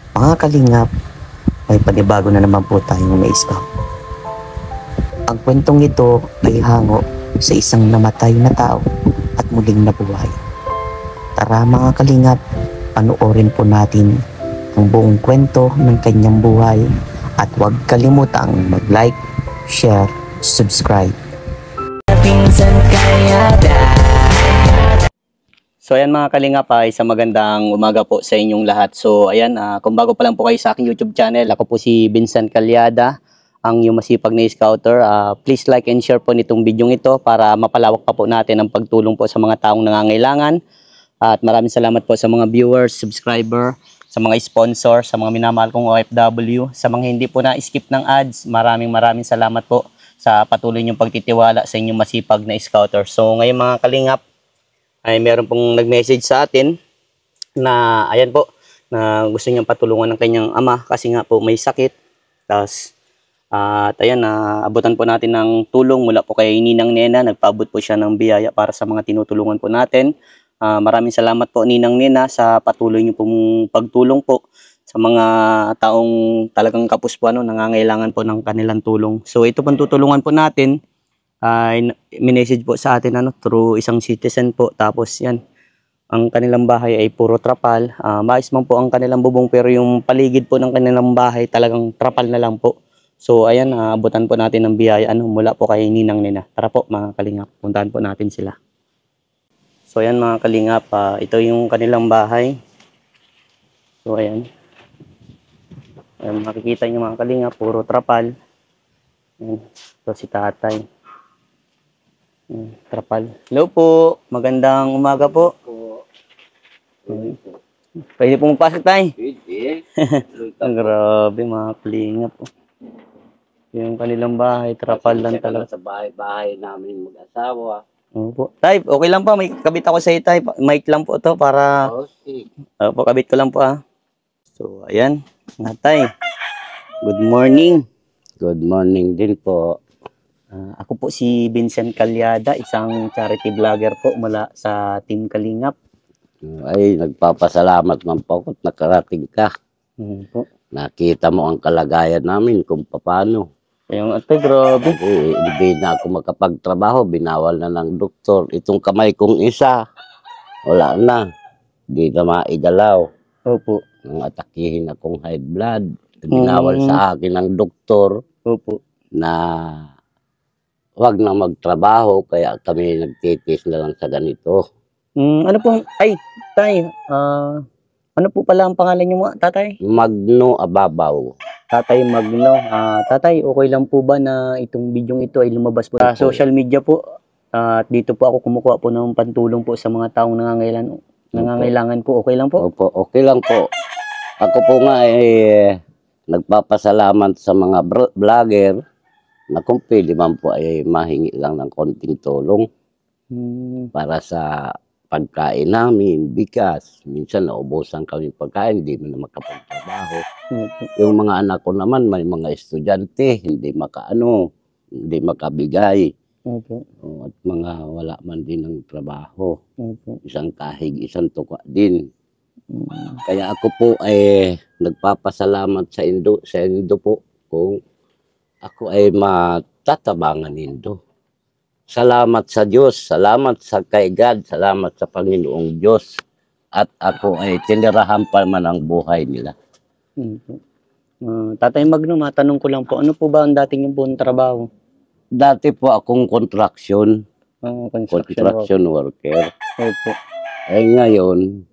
Mga kalingap, may panibago na naman po tayong na-scout. Ang kwentong ito ay hango sa isang namatay na tao at muling nabuhay. Tara mga kalingap, panoorin po natin ang buong kwento ng kanyang buhay at huwag kalimutang mag-like, share, subscribe. So ayan mga kalingap, isang magandang umaga po sa inyong lahat. So ayan, kung bago pa lang po kayo sa aking YouTube channel, ako po si Vincent Calyada, ang iyong masipag na scouter. Please like and share po nitong video ito para mapalawak pa po natin ang pagtulong po sa mga taong nangangailangan. At maraming salamat po sa mga viewers, subscriber, sa mga sponsor, sa mga minamahal kong OFW, sa mga hindi po na-skip ng ads. Maraming salamat po sa patuloy niyong pagtitiwala sa inyong masipag na scouter. So ngayon mga kalingap, ay meron pong nag-message sa atin na ayan po, na gusto niyang patulungan ng kanyang ama kasi nga po may sakit. Tapos at ayan, abutan po natin ng tulong mula po kay Ninang Nena. Nagpaabot po siya ng biyaya para sa mga tinutulungan po natin. Maraming salamat po Ninang Nena sa patuloy niyo pong pagtulong po sa mga taong talagang kapos po nangangailangan po ng kanilang tulong. So ito pong tutulungan po natin ay minessage po sa atin through isang citizen po. Tapos yan, ang kanilang bahay ay puro trapal. Mais man po ang kanilang bubong pero yung paligid po ng kanilang bahay talagang trapal na lang po. So ayan, abutan po natin ng biyaya mula po kay Ninang Nena. Tara po mga kalingap, puntahan po natin sila. So ayan mga kalingap, ito yung kanilang bahay. So ayan, makikita nyo mga kalingap, puro trapal. Ayan, ito si tatay. Trapal. Hello po, magandang umaga po. Pwede po magpasok tayo. Ang grabe mga kalingap po. Yung kanilang bahay, trapal lang talaga. Sa bahay namin mag-asawa. Opo. Tay, okay lang po, may kabit ako sa iyo tay. Mic lang po to para po, kabit ko lang po So ayan, tay. Good morning. Good morning din po. Ako po si Vincent Calyada, isang charity vlogger po mula sa Team Kalingap. Ay, nagpapasalamat man po at nakarating ka. Po. Nakita mo ang kalagayan namin kung paano. Yung ate, grabe. Hindi na ako makapagtrabaho, binawal na ng doktor. Itong kamay kong isa, wala na. Hindi na maigalaw. Opo. Nang atakihin akong high blood. Binawal sa akin ng doktor. Opo. Na wag na magtrabaho, kaya kami nagtitis na lang sa ganito. Ano pong, ay, tay, ano po pala ang pangalan niyo tatay? Magno Ababaw. Tatay Magno. Tatay, okay lang po ba na itong video ito ay lumabas po sa social media po? At dito po ako kumukuha po ng pantulong po sa mga taong nangangailangan po. Okay lang po? Opo, okay lang po. Ako po nga nagpapasalamat sa mga vlogger na kung pwede man po ay mahingi lang ng konting tulong para sa pagkain namin, bigas. Minsan naubusan kami pagkain, hindi mo na makapagtrabaho. Yung mga anak ko naman, may mga estudyante, hindi makabigay. At mga wala man din ng trabaho. Isang kahig, isang tuka din. Kaya ako po ay nagpapasalamat sa Indo po kung ako ay matatabangan nindo. Salamat sa Diyos, salamat sa kay God, salamat sa Panginoong Diyos. At ako ay tinirahan pa man ang buhay nila. Tatay Magno, matanong ko lang po, ano po ba ang dating yung buong trabaho? Dati po akong construction worker. Opo. Ngayon,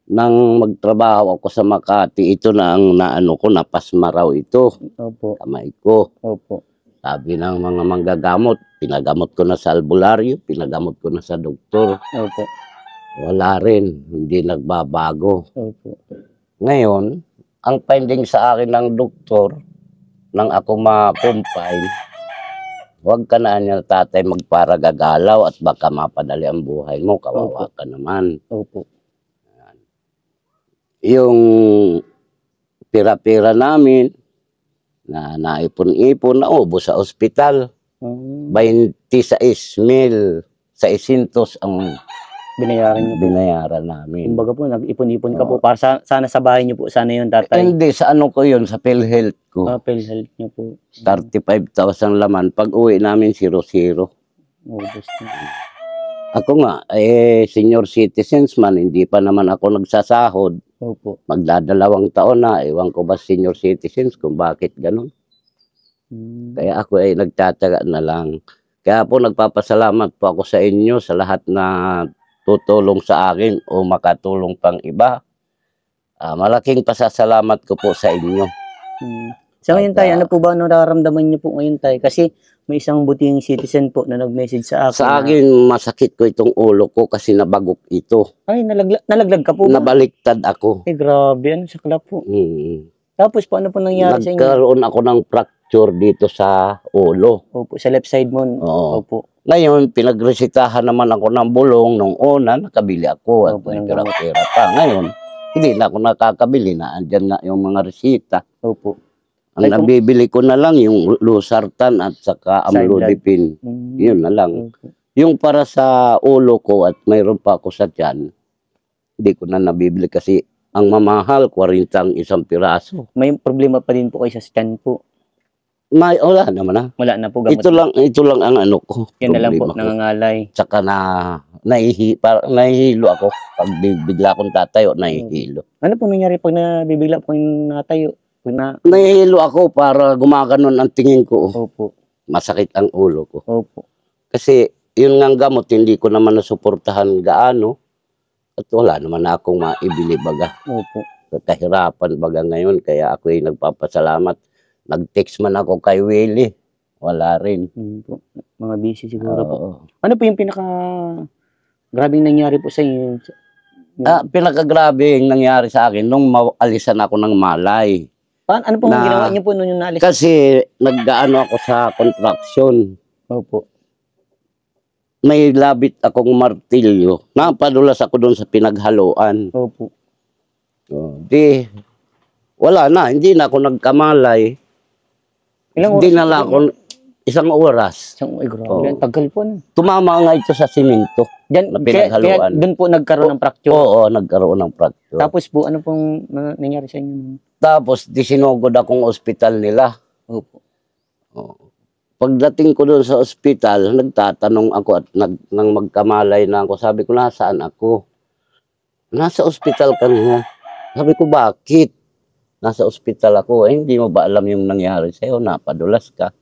nang magtrabaho ako sa Makati, ito na ang napasma raw ito. Opo. Kamay ko. Opo. Sabi ng mga manggagamot, pinagamot ko na sa albularyo, pinagamot ko na sa doktor. Opo. Wala rin, hindi nagbabago. Opo. Ngayon, ang finding sa akin ng doktor, nang ako ma-confine, huwag ka na niya tatay magparagagalaw at baka mapadali ang buhay mo, kawawa ka naman. Opo. Yung pira-pira namin, na naipon-ipon, naubos sa ospital. 26,600 ang Binayaran niyo po. Binayaran namin. Kumbaga po, nag-ipon-ipon ka po. Para sana sa bahay niyo po. Sana yun, tatay. Hindi, sa ano ko yun, sa PhilHealth ko. PhilHealth niyo po. 35,000 laman. Pag uwi namin, 0-0. Ubus na. Ako nga, senior citizens man, hindi pa naman ako nagsasahod. Opo. Magdadalawang taon na, ewan ko ba senior citizens kung bakit ganun. Kaya ako ay nagtataga na lang. Kaya po nagpapasalamat po ako sa inyo sa lahat na tutulong sa akin o makatulong pang iba. Malaking pasasalamat ko po sa inyo. Sa ngayon tayo, ano po ba nararamdaman niyo po ngayon tayo? Kasi may isang buting citizen po na nag-message sa akin. Sa akin, masakit ko itong ulo ko kasi nabagok ito. Ay, nalaglag ka po ba? Nabaliktad ako. Ay, grabe. Ano sakla po? Tapos po, ano po nangyari sa inyo? Nagkaroon ako ng fracture dito sa ulo. Opo, sa left side mo. Oo. Opo. Ngayon, pinagresitahan naman ako ng bulong. Nung una, nakabili ako at Opo, may ng pera pa. Ngayon, hindi na ako nakakabili na. Andyan na yung mga resita. Opo. Ang Ay, nabibili ko na lang yung Losartan at saka Amlodipine. Yun na lang. Opo. Yung para sa ulo ko at mayroon pa ako sa tiyan, hindi ko na nabibili kasi ang mamahal, 40 ang isang piraso. May problema pa din po kayo sa scan po. Wala naman na. Wala na po. Gamot. Ito lang ang ano ko. Yan na lang po, problema ko. nangangalay. Tsaka nahihilo ako. Pag bigla akong tatayo, nahihilo. Ano po nangyari pag nabibigla po yung natayo? Nahihilo ako para gumaganon ang tingin ko. Opo. Masakit ang ulo ko. Opo. Kasi yun nga gamot, hindi ko naman nasuportahan gaano. At wala naman na akong maibili baga. Opo. Kahirapan baga ngayon. Kaya ako ay nagpapasalamat. Nag-text man ako kay Willie. Wala rin. Po. Mga busy siguro po. Oo. Ano po yung pinaka grabing nangyari po sa inyo? Pinakagrabe yung nangyari sa akin nung maalisan ako ng malay. Ano pong ginawa niyo po nung yung naalis? Kasi naggaano ako sa contraction. Opo. May labit akong martilyo. Napadulas ako doon sa pinaghaluan. Opo. Wala na. Hindi na ako nagkamalay. Ilang Hindi oras na lang ako isang oras. Ay, grabe. Tagal po na. Tumama nga ito sa simento. Diyan, na pinaghaluan. doon po nagkaroon ng fracture. Oo, nagkaroon ng fracture. Tapos po, ano pong nangyari sa inyo? Tapos, sinugod akong ospital nila. Opo. Pagdating ko doon sa ospital, nagtatanong ako at nang magkamalay na ako. Sabi ko, nasaan ako? Nasa ospital ka na. Sabi ko, bakit? Nasa ospital ako. Hindi mo ba alam yung nangyari sa'yo? Napadulas ka.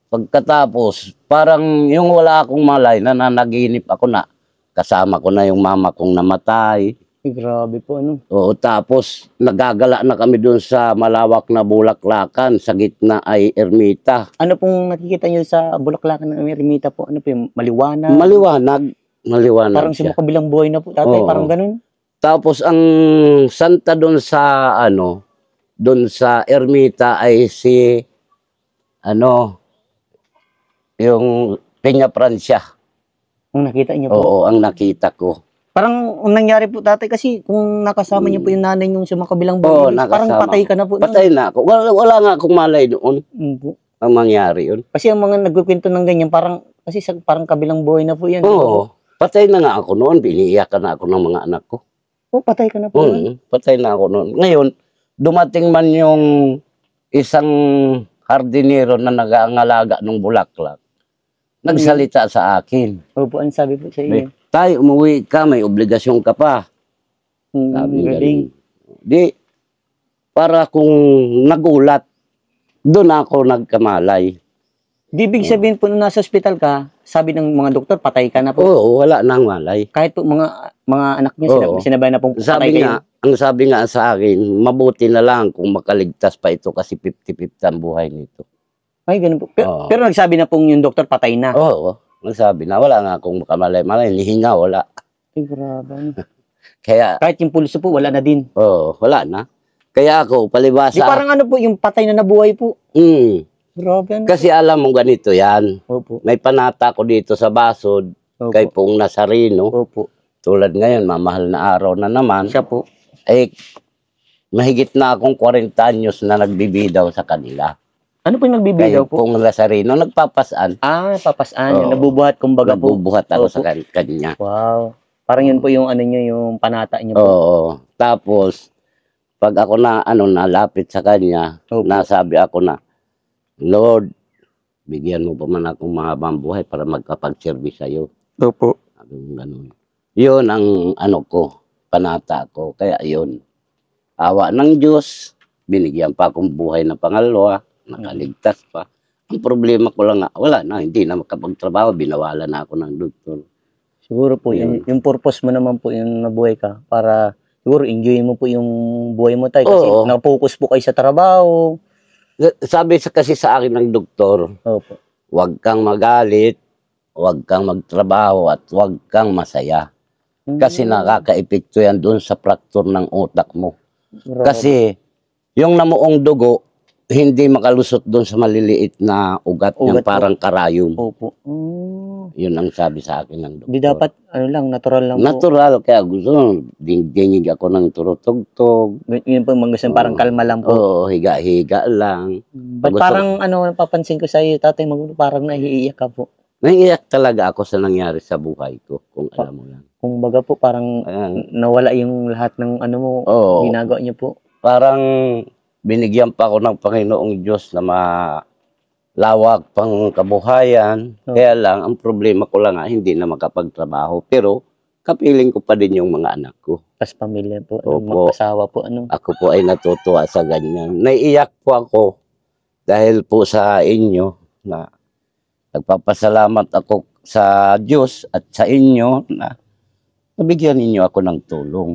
Pagkatapos, parang yung wala akong malay, nananaginip ako na kasama ko na yung mama kong namatay. Ay, grabe po, ano? Oo, tapos nagagala na kami doon sa malawak na bulaklakan, sa gitna ay ermita. Ano pong nakikita niyo sa bulaklakan ng ermita po? Ano po yung maliwanag? Maliwanag Parang siya. sumukabilang buhay na po, tatay, Oo. parang ganun. Tapos ang santa doon sa doon sa ermita ay si yung Peña Francia. Ang nakita niyo po. Oo, ang nakita ko. Parang ang nangyari po, tatay, kasi kung nakasama niyo po yung nanay yung sumakabilang buhay, parang nakasama patay ka na po. Patay na ako. Wala nga akong malay doon. Po. Ang mangyari yun. Kasi ang mga nagkukwento ng ganyan, parang kabilang buhay na po yan. Oo. Patay na nga ako noon. Biniiyakan na ako ng mga anak ko. Oh, patay ka na po. Patay na ako noon. Ngayon, dumating man yung isang hardinero na nag-aangalaga ng bulaklak. Nagsalita sa akin. Opo, ano sabi po sa inyo? Tay, umuwi ka, may obligasyon ka pa. Sabi Galing. Di, para kung nagulat, doon ako nagkamalay. Di ibig sabihin po nung nasa ospital ka, sabi ng mga doktor, patay ka na po. Oo, wala nang malay. Kahit po mga anak niyo, Oo. sinabay na pong patay Sabi kayo. nga, ang sabi nga sa akin, mabuti na lang kung makaligtas pa ito kasi 50-50 ang buhay nito. Ay, ganun po. Oo. Pero nagsabi na pong yung doktor, patay na. Oo, nagsabi na, wala nga akong makamalay-malay, hihinga, wala. Ay, grabe. Ano. Kaya, Kahit yung pulso po, wala na din. wala na. Kaya ako, palibasa. Di parang ano po, yung patay na nabuhay po. Grabe. Ano. Kasi alam mo ganito yan. Opo. May panata ko dito sa Basod, Opo. kay Pong Nazareno. Opo. Tulad ngayon, mamahal na araw na naman. Siya po. Eh, mahigit na akong 40 anyos na nagbibidaw sa kanila. Ano po yung nagbibidaw Kayo po? pong Lazarino, nagpapasaan. Papasaan. Oo. Nabubuhat kumbaga po. Nabubuhat ako Opo. sa kanya. Wow. Parang yun po yung ano nyo, yung panata nyo po. Oo. Tapos, pag ako na, nalapit sa kanya, Opo. nasabi ako na, Lord, bigyan mo pa man akong mahabang buhay para magkapag-service sa'yo. Opo. Sabi ko ganun. Yun ang panata ko. Kaya yun. Awa ng Diyos, binigyan pa akong buhay na pangalawa, nakaligtas pa. Ang problema ko lang nga, wala na, hindi na makapagtrabaho, binawalan na ako ng doktor. Siguro po, yung purpose mo naman po yung nabuhay ka para siguro enjoy mo po yung buhay mo tayo kasi Oo. na-focus po kayo sa trabaho. Sabi kasi sa akin ng doktor, Opo. huwag kang magalit, huwag kang magtrabaho, at huwag kang masaya. Kasi nakaka-epekto yan doon sa fracture ng utak mo. Kasi yung namuong dugo, hindi makalusot doon sa maliliit na ugat Ugat yung parang karayom. Opo. Yun ang sabi sa akin ng doktor. Di dapat, natural lang po. Natural, kaya gusto, dingdingig ako ng turutugtog. Yun po, gusto parang kalma lang po. Oo, higa-higa lang. But Gusto- parang, napapansin ko sa iyo, tatay, parang nahiiyak ka po. Naiiyak talaga ako sa nangyari sa buhay ko, kung alam mo lang. Kung baga po, parang Ayan. nawala yung lahat ng mo, Oo. ginagawa niyo po. Parang binigyan pa ako ng Panginoong Diyos na malawak pang kabuhayan. Oo. Kaya lang, ang problema ko lang hindi na makapagtrabaho. Pero, kapiling ko pa din yung mga anak ko. Tapos pamilya po, Opo. mag-asawa po, Ako po ay natutuwa sa ganyan. Naiiyak po ako dahil po sa inyo na nagpapasalamat ako sa Diyos at sa inyo na nabigyan ninyo ako ng tulong.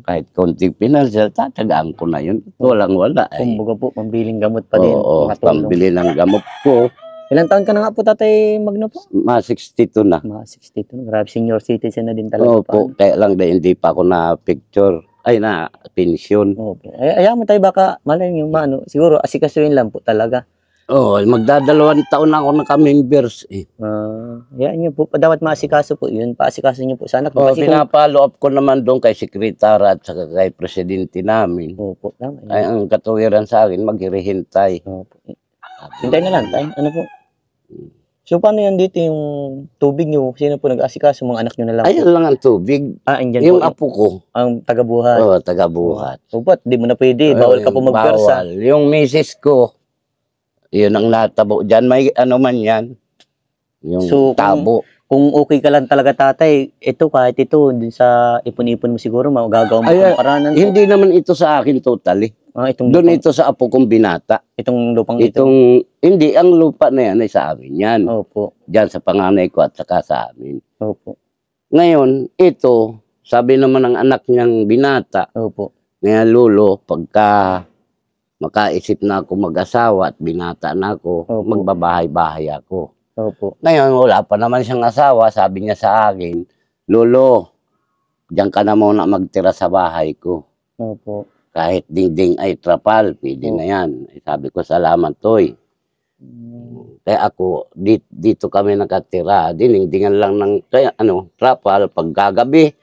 Kahit konting pinansyal, tatagaan ko na yun. Walang-wala. Kumbaga po, pambiling gamot pa din. Oo, mga tulong. pambili ng gamot ko. Ilang taon ka na nga po, tatay Magno po? Mga 62 na. Mga 62. Grabe, senior citizen na din talaga. Opo, kaya lang dahil hindi pa ako na-picture. Ay, na-pension. Opo. Ayaw mo tayo baka, malay nyo, siguro asikasuin lang po talaga. Oo, magdadalawang taon na ako naka-members. Yan nyo po, dapat maasikaso po yun. Paasikaso nyo po sa anak. Oh, Kasi pinapalo up ko naman doon kay sekretara at saka kay presidente namin. Opo, tama. Ay, ang katuwiran sa akin, maghirihintay. Opo. Hintay na lang tayo. Ano po? So, paano yan dito yung tubig nyo? Sino po nag-asikaso? Mga anak nyo na lang po? Ayun lang ang tubig. Andyan Yung po. apo ko. Ang tagabuhat. Oo, taga-buhat. Opo, di mo na pwede. Bawal ka po Yung magpersa. bawal. Yung misis ko, yun ang natabo. Diyan may ano man yan. Yung So, tabo. Kung okay ka lang talaga, tatay, kahit ito, din sa ipon-ipon mo siguro, magagawa mo Ay, itong paranan. Hindi naman ito sa akin totally. Itong Doon lupang, ito sa apo kong binata. itong lupang ito. Hindi, ang lupa na yan ay sa amin yan. Opo. Diyan sa panganay ko at saka sa amin. Opo. Ngayon, ito, sabi naman ng anak niyang binata, Opo. ngayon lolo, pagka makaisip na ako mag-asawa at binata na ako, Opo. magbabahay-bahay ako. Opo. Ngayon, wala pa naman siyang asawa, sabi niya sa akin, Lolo, diyan ka na muna magtira sa bahay ko. Opo. Kahit dingding ay trapal, pwede na yan. Sabi ko, salamat, Toy. Kaya ako, dito kami nakatira. Diningdingan lang ng trapal. Pag gagabi,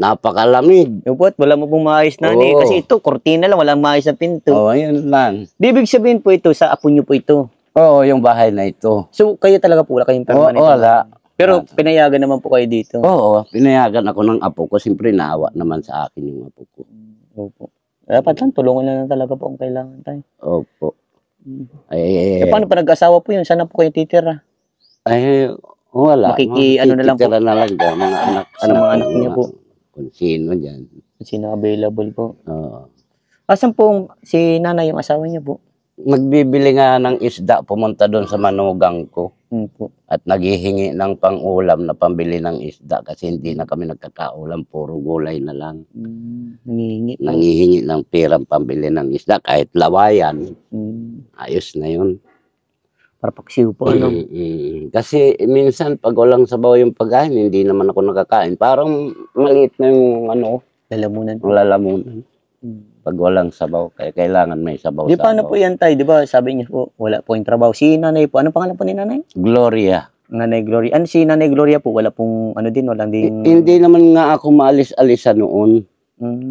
napakalamig. Opo, at wala mo pong maayos na Oo. kasi ito, kortina lang, walang maayos na pinto. Oo, ayun lang. Bibig sabihin po ito, sa apo nyo po ito. Oo, yung bahay na ito. So, kayo talaga po, wala kayong permanent. Wala. Pero pinayagan naman po kayo dito. Oo, pinayagan ako ng apo ko. Siyempre, naawa naman sa akin yung apo ko. Opo. Dapat lang, tulungan na lang talaga po ang kailangan tayo. Opo. Ay, Paano pa nag-asawa po yun? Sana po kayo titira? Wala. Ano na lang po? Titira na lang dyan, mga anak. Sa mga anak niyo po. Kung sino dyan. Sino available po? Oo. Asan po si nanay yung asawa niya po? Nagbibili nga ng isda, pumunta doon sa manugang ko. Po. At naghihingi ng pang-ulam na pambili ng isda kasi hindi na kami nagkakaulam, puro gulay na lang. Nangihingi po. Nangihingi ng pirang pambili ng isda kahit lawayan. Ayos na yun. Para paksiw po, ano? Kasi minsan pag walang sabaw yung pagkain, hindi naman ako nakakain. Parang maliit na yung Lalamunan po. lalamunan. Pag walang sabaw, kaya kailangan may sabaw. Di paano po yan tayo? Di ba sabi niyo po, wala po yung trabaho. Si nanay po, anong pangalan po ni nanay? Gloria. Nanay Gloria. Ano si nanay Gloria po? Wala pong walang din. Hindi naman nga ako maalis-alisa noon.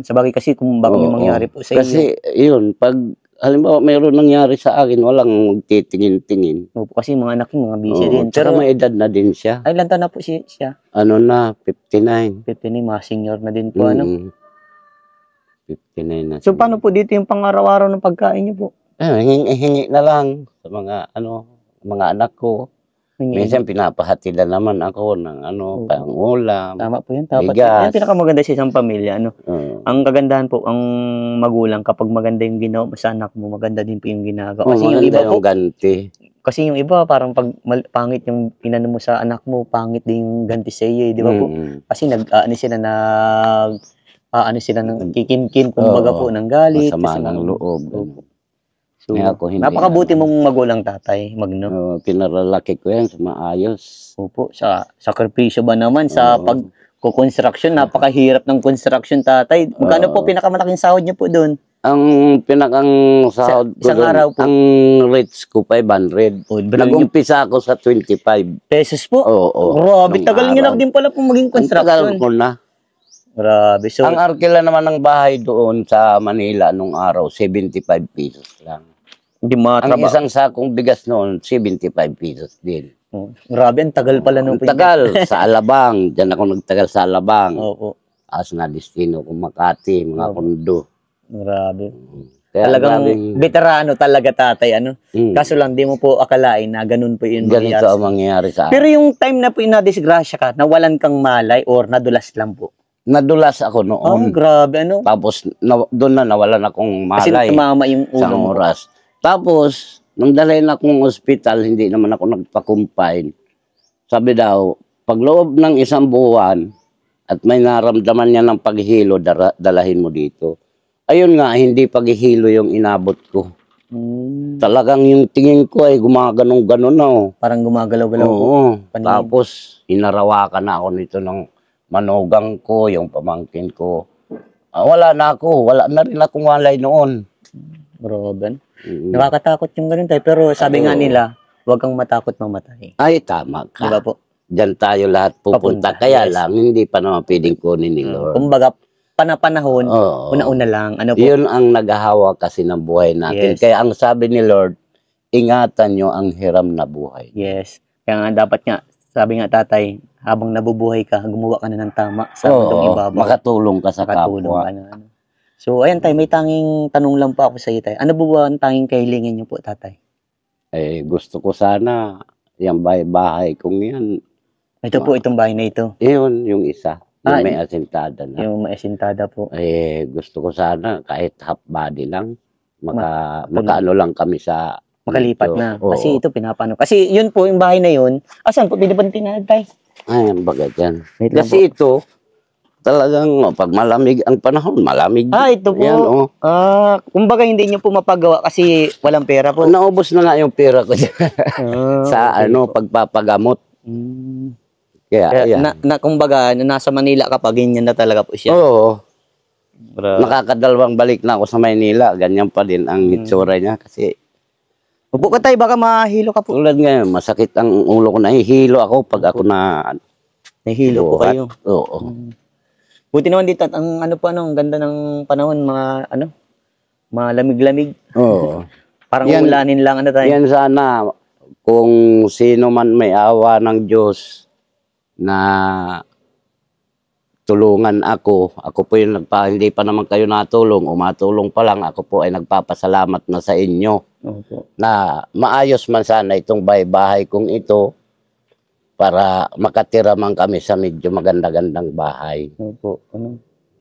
Sa bagay kasi kung baka may Oo. mangyari po sa inyo. Kasi yun, pag halimbawa mayroon nangyari sa akin, walang magtitingin-tingin. Opo, kasi mga anak niyo, mga busy Oo, din. tsaka Pero, may edad na din siya. ay, ilan taon na po siya? Ano na, 59. 15, mga senior na din po, ano? Mm, 59 na So, siya. paano po dito yung pang-araw-araw ng pagkain niyo po? Hingi na lang sa mga anak ko. Hingi- Minsan pinapahatilan naman ako ng Oo. pang-ulam. Tama po yan. Dapat. Bigas. Yan pinakamaganda sa isang pamilya. Ano? Oo. Ang kagandahan po, ang magulang, kapag maganda yung ginawa mo sa anak mo, maganda din po yung ginagawa. Kasi yung Maganda iba po, yung ganti. kasi yung iba, parang pag pangit yung inano mo sa anak mo, pangit din yung ganti sa iyo, di ba po? Kasi ano sila ng kikimkim, kumbaga Oo. po, ng galit. Masama kasi ng loob. Opo. So, Kaya ako hindi napakabuti naman. mong magulang, tatay, Magno. Pinaralaki ko yan sa maayos. Opo, sa sakripisyo ba naman sa Oo. pag-construction, napakahirap ng construction, tatay. Magkano po pinakamalaking sahod niyo po doon? Ang pinakang sahod ko isang doon, araw po. ang rates ko 500. Oh, Nag-umpisa ako sa 25. pesos po. Oo. Grabe, Nung tagal niyo na araw. din pala po maging Ang tagal construction. ko na. Grabe. So, Ang arkila naman ng bahay doon sa Manila nung araw, 75 pesos lang. hindi Ang matrabaho. isang sakong bigas noon, 75 pesos din. Oh, grabe, ang tagal pala nung Ang tagal sa Alabang. Diyan ako nagtagal sa Alabang. Oo, As na destino ko Makati, mga Oo. kondo. grabe. Kaya Talagang grabing- veterano talaga, tatay. Ano? Mm. Kaso lang, di mo po akalain na ganun po yung Ganito mangyayari. ang mangyayari sa akin. Pero yung time na po yung nadisgrasya ka, nawalan kang malay or nadulas lang po? Nadulas ako Oh, noon. grabe. Ano? Tapos doon na nawalan akong Kasi malay tumama yung ulo sa mo. oras. Tapos, nung dalhin akong ospital, hindi naman ako nagpa-confine. Sabi daw, pag loob ng 1 buwan at may naramdaman niya ng paghihilo, dalahin mo dito. Ayun nga, hindi paghihilo yung inabot ko. Hmm, Talagang yung tingin ko ay gumaganong-ganon na. Oh. parang gumagalaw-galaw po. Oo. Paningin. Tapos, hinarawakan na ako nito ng manugang ko, yung pamangkin ko. Wala na ako. Wala na rin akong walay noon. Grabe. Mm. Nakakatakot yung ganun tayo. Pero sabi nga Oo. nila, huwag kang matakot mamatay. Ay, tama Di ba ka. po? Diyan tayo lahat pupunta. Papunta, Kaya yes. lang, hindi pa naman pwedeng kunin ni Lord. Kumbaga, panahon, Oo. una-una lang. Ano po? Yun ang naghahawa kasi ng buhay natin. Yes. Kaya ang sabi ni Lord, ingatan nyo ang hiram na buhay. Yes. Kaya nga dapat nga, sabi nga tatay, habang nabubuhay ka, gumawa ka na ng tama sa mundong Oo, ibabaw. makatulong ka sa Makatulong kapwa. ka na. Ano. So, ayan tay, may tanging tanong lang po ako sa iyo tay. Ano po ba ang tanging kahilingin niyo po, tatay? Gusto ko sana, yung bahay kong yan, Ito po, itong bahay na ito. yun, yung isa. Yung Ah, may asintada na. Yung maesintada po. Gusto ko sana, kahit half body lang, makaano lang kami sa Makalipat dito. na. Oo. Kasi ito, pinapano. Kasi yun po, yung bahay na yun. Asan po, pinapantinad tay? Ay, ang baga dyan. Wait lang Kasi ito, talagang pag malamig ang panahon, malamig. Ito po. Yan, oh. Kumbaga hindi niyo po mapagawa kasi walang pera po. Naubos na nga yung pera ko dyan sa okay. pagpapagamot. Mm. Kaya, Kaya, ayan. kumbaga, nasa Manila kapag ganyan na talaga po siya. Oo. Bra. Nakakadalawang balik na ako sa Maynila. Ganyan pa din ang itsura niya. Kasi Upo ka tayo, baka mahilo ka po. tulad ngayon, masakit ang ulo ko. Nahihilo ako pag ako na... Nahilo po buhat. kayo. Oo. Buti naman dito, at ang ang ganda ng panahon, malamig-lamig. Oo. Parang Yan- ulanin lang, tayo. Yan sana, kung sino man may awa ng Diyos na tulungan ako po yung hindi pa naman kayo natulong o matulong pa lang, ako po ay nagpapasalamat na sa inyo Opo. na maayos man sana itong bahay kong ito para makatira man kami sa medyo maganda-gandang bahay. Opo.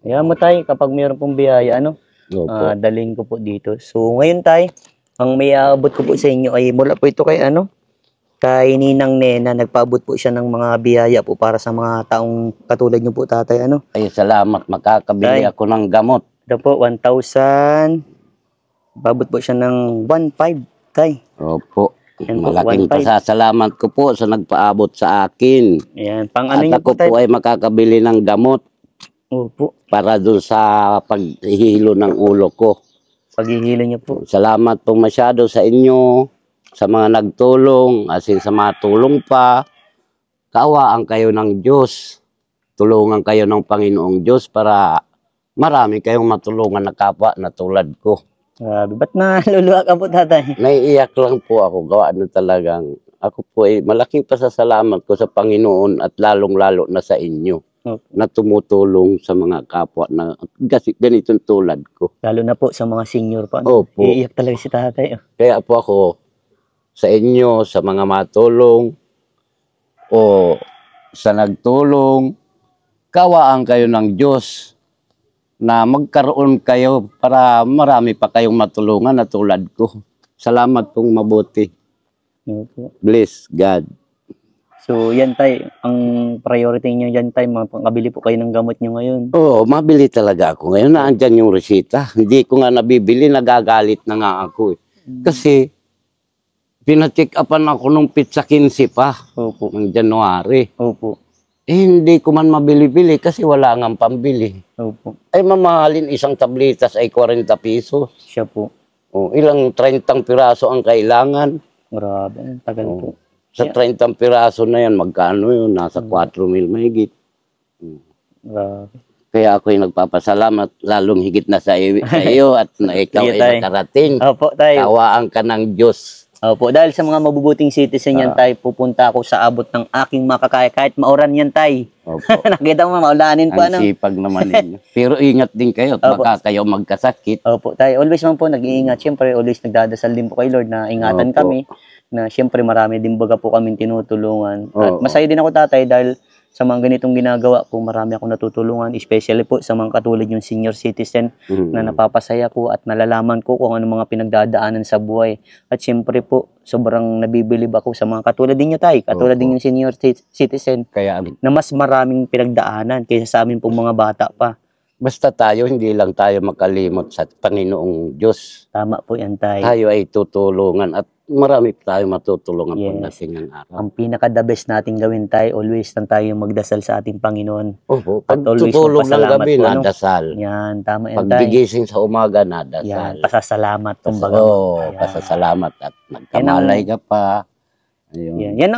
Kaya mo tayo, kapag mayroon pong biyaya, Opo. dalhin ko po dito. So, ngayon tayo, ang may aabot ko po sa inyo ay mula po ito kay Ninang Nena, nagpaabot po siya ng mga biyaya po para sa mga taong katulad niyo po, tatay. Ay, salamat. Makakabili Tay. ako ng gamot. Ito po, 1,000. Paabot po siya ng 1,500, tay. Opo. Yan po, Malaking 1,500. pasasalamat ko po sa nagpaabot sa akin. Ayan, pang At ano niyo po, ako tay? po ay makakabili ng gamot Opo, para doon sa paghihilo ng ulo ko. paghihilo niyo po. Salamat po masyado sa inyo, sa mga nagtulong, asin sa mga tulong pa. Kaawaan kayo ng Diyos. Tulungan kayo ng Panginoong Diyos para marami kayong matulungan na kapwa na tulad ko. Grabe. Ba't naluluha ka po, tatay? Naiiyak lang po ako. Gawa na talagang ako po ay malaking pasasalamat ko sa Panginoon at lalong-lalo na sa inyo Opo. na tumutulong sa mga kapwa na kasi ganitong tulad ko. Lalo na po sa mga senior pa. No? Opo. Iiyak talaga si tatay. Kaya po ako sa inyo, sa mga matulong o sa nagtulong, kawaan kayo ng Diyos na magkaroon kayo para marami pa kayong matulungan na tulad ko. Salamat pong mabuti. Opo. Bless God. So, yan tay, ang priority nyo yan tay, makabili po kayo ng gamot nyo ngayon. Oo, mabili talaga ako. Ngayon naandyan yung resita. Hindi ko nga nabibili, nagagalit na nga ako eh. Kasi, pina-check upan ako nung pizza 15 pa, Opo. ng January. Opo. Eh, hindi ko man mabili-bili kasi wala nga pambili. Opo. Ay, mamahalin isang tablitas ay 40 pesos. Siya po. O, ilang 30 piraso ang kailangan. Grabe. Ang tagal Oo. po. Sa 30 piraso na yan, magkano yun? Nasa 4,000 mahigit. Grabe. Kaya ako'y nagpapasalamat, lalong higit na sa iyo at na ikaw Sige, ay tay. nakarating. Opo tay. Kawaan ka ng Diyos. Opo. Dahil sa mga mabubuting citizen yan tay, pupunta ako sa abot ng aking makakaya. Kahit mauran yan tay. Opo. Nakita mo, maulanin po Ang ano. sipag naman ninyo. Pero ingat din kayo at Opo. baka kayo magkasakit. Opo, tayo always man po nag-iingat. Siyempre, always nagdadasal din po kay Lord na ingatan Opo. kami. Na siyempre, marami din baga po kaming tinutulungan. At Oo. masaya din ako tatay dahil sa mga ganitong ginagawa ko, marami akong natutulungan. Especially po sa mga katulad yung senior citizen na napapasaya ko at nalalaman ko kung ano mga pinagdadaanan sa buhay. At siyempre po, sobrang nabibilib ako sa mga katulad din nyo tayo. Katulad Opo. din yung senior citizen Kaya na mas maraming pinagdaanan kaysa sa amin pong mga bata pa. basta tayo, hindi lang tayo makalimot sa Panginoong Diyos. Tama po yan tayo. Tayo ay tutulungan at marami tayo matutulungan Yes. pagdating ng araw. Ang pinaka-the best natin gawin tayo, always lang tayo magdasal sa ating Panginoon. Opo, At pag always tutulog ng magpasalamat gabi, po, ano? nadasal. Yan, tama yan Pag tayo. gigising sa umaga, Yan, nadasal. pasasalamat. Kumbaga. Oo, Yan. pasasalamat at nagkamalay ka pa. Ayun. Yan.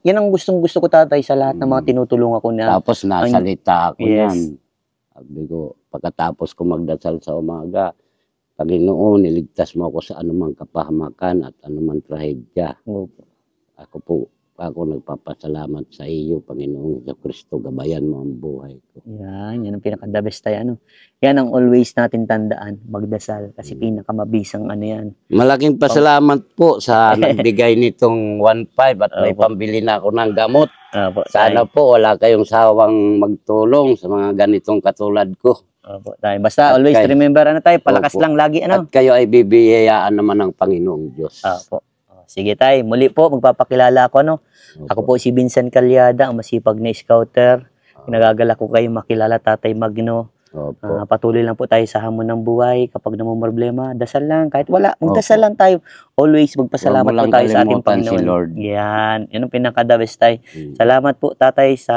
Yan ang gustong-gusto ko tatay sa lahat ng mga tinutulungan ko na. Tapos nasalita ako Yes. yan. Sabi ko, pagkatapos ko magdasal sa umaga, Panginoon, niligtas mo ako sa anumang kapahamakan at anumang trahedya. Opo. Ako nagpapasalamat sa iyo, Panginoong Kristo, gabayan mo ang buhay ko. Yan ang pinaka-the best tayo. Ano? Yan ang always natin tandaan, magdasal. Kasi pinakamabisang ano yan. Malaking pasalamat po sa nagbigay nitong 1.5 at may Opo. pambili na ako ng gamot. Opo, Sana po wala kayong sawang magtulong sa mga ganitong katulad ko. Opo, tayo. Basta At always remember ano tayo, palakas Opo. lang lagi ano. At kayo ay bibiyayaan naman ng Panginoong Diyos. Opo. Sige tayo, muli po magpapakilala ako ano. Ako po si Vincent Calyada, ang masipag na scouter. Nagagala ko kayo makilala Tatay Magno. Opo. Patuloy lang po tayo sa hamon ng buhay. Kapag namumroblema, dasal lang. Kahit wala, magdasal lang tayo. Always magpasalamat Huwag mo po lang tayo sa ating kalimutan si Panginoon. Lord. Yan. Yan ang pinaka-the best tayo. Salamat po tatay sa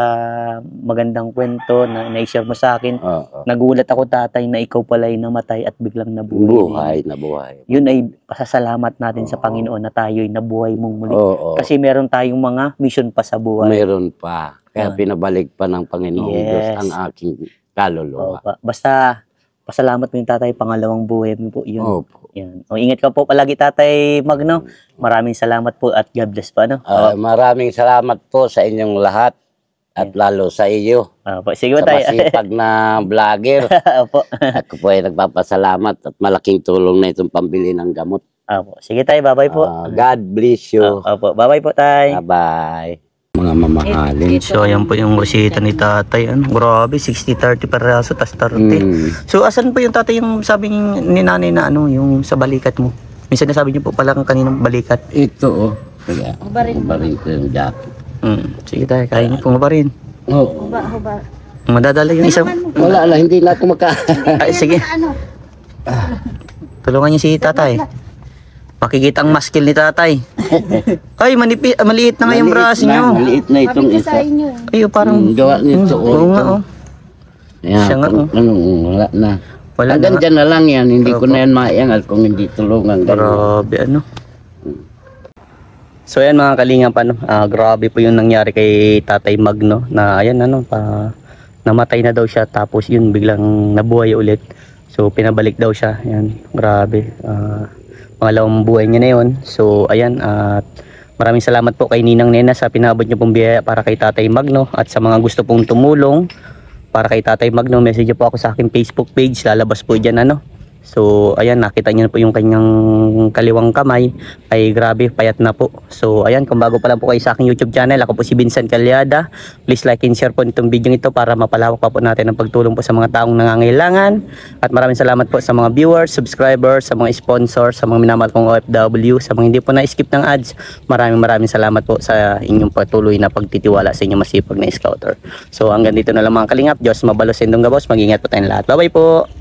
magandang kwento na na-share mo sa akin. Oo. Nagulat ako tatay na ikaw pala ay namatay at biglang nabuhay. Buhay. Yun ay pasasalamat natin sa Panginoon na tayo'y nabuhay mong muli. Oo. Kasi meron tayong mga mission pa sa buhay. Meron pa. Kaya Yan. pinabalik pa ng Panginoong Yes. Diyos ang aking kaluluwa. Basta pasalamat mo yung tatay, pangalawang buhay mo po yun. Opo. Yan. O, ingat ka po palagi tatay Magno. Maraming salamat po at God bless pa. No? Maraming salamat po sa inyong lahat at lalo sa iyo. Sige po Sa tayo. masipag na vlogger. Opo. Ako po ay nagpapasalamat at malaking tulong na itong pambili ng gamot. Opo. Sige tayo, bye-bye po. God bless you. Opo, bye-bye po tayo. Bye-bye. Mga mamahalin. So, ayan po yung resita ni tatay. Ano? Grabe, 60-30 peraso, tas 30. So, asan po yung tatay yung sabi ni nanay na ano, yung sa balikat mo? Minsan nasabi niyo po pala kang kaninang balikat. Ito oh. Kaya, ubarin ko yung jacket. Sige tayo, kain po ba rin? Oh. Madadala yung isang... Wala na, hindi na ako Ay, sige. Tulungan niyo si tatay. Makikita ang maskil ni tatay. Ay, maliit na nga yung braso niyo. Maliit na itong isa. Ay, parang... Gawa nito. Oo nga, oh. Ayan, Siya nga, oh. wala na. Wala Hanggang na. dyan na lang yan. Hindi ko na yan maiangal kung hindi tulungan. Grabe, ano. So, ayan mga kalingap, ano. Grabe po yung nangyari kay Tatay Magno. Na, ayan, ano, namatay na daw siya. Tapos yun, biglang nabuhay ulit. So pinabalik daw siya. Ayan, grabe. Pangalawang buhay niya na yun. So ayan, at maraming salamat po kay Ninang Nena sa pinabot niyo pong biyaya para kay Tatay Magno, at sa mga gusto pong tumulong para kay Tatay Magno, message niyo po ako sa aking Facebook page, lalabas po diyan ano. So ayan, nakita niyo na po yung kanyang kaliwang kamay, ay grabe, payat na po. So ayan, kung bago pa lang po kayo sa aking YouTube channel, ako po si Vincent Calyada. Please like and share po itong video ito para mapalawak pa po natin ang pagtulong po sa mga taong nangangailangan. At maraming salamat po sa mga viewers, subscribers, sa mga sponsors, sa mga minamahal kong OFW, sa mga hindi po na-skip ng ads. Maraming salamat po sa inyong patuloy na pagtitiwala sa inyong masipag na scouter. So hanggang dito na lang mga kalingap. Diyos mabalos sa indong gabos. Mag-ingat po tayong lahat. Bye bye po!